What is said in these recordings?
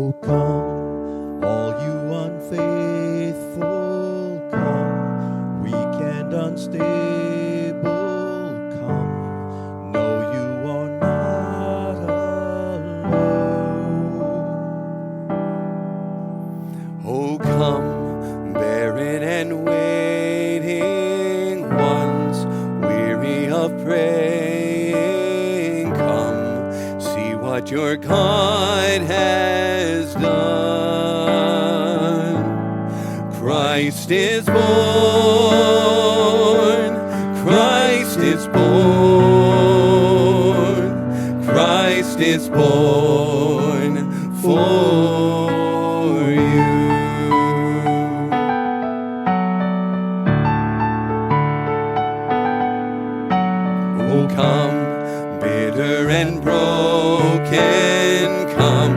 Oh, come, all you unfaithful, come, weak and unstable, come. No, you are not alone. Oh, come, barren and waiting ones, weary of praying, come, see what your God has done. Christ is born, Christ is born, Christ is born for you. Oh, come, bitter and broken, come,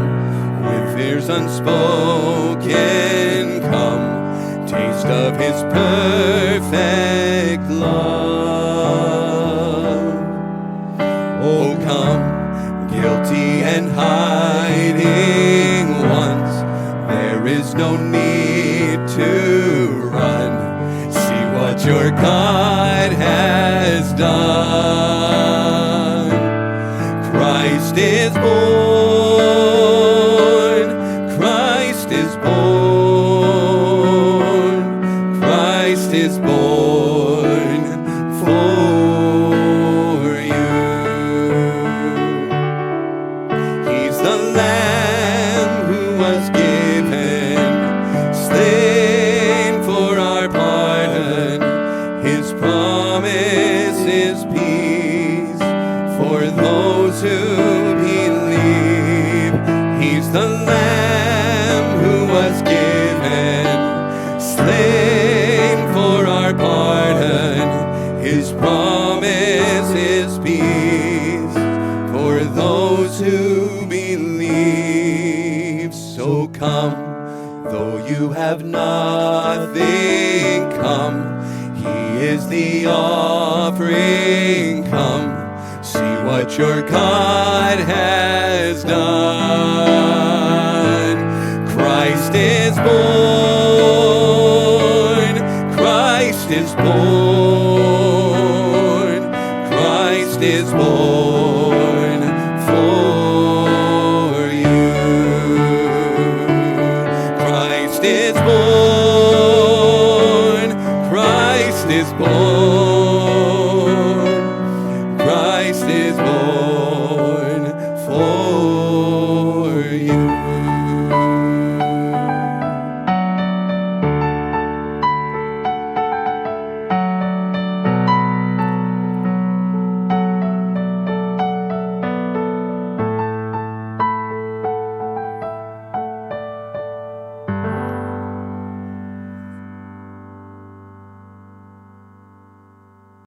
with fears unspoken, come, taste of his perfect love. Oh, come, guilty and hiding ones, there is no need to run. See what your God has done. Christ is born, Christ is born, Christ is born for you. He's the Lamb who was given, slain for our pardon. His promise is peace for those who believe. He's the Lamb who was given, slain for our pardon. His promise is peace for those who believe. So come, though you have nothing, come. He is the offering, come. See what your God has done. Christ is born, Christ is born, Christ is born for you. Christ is born, Christ is born.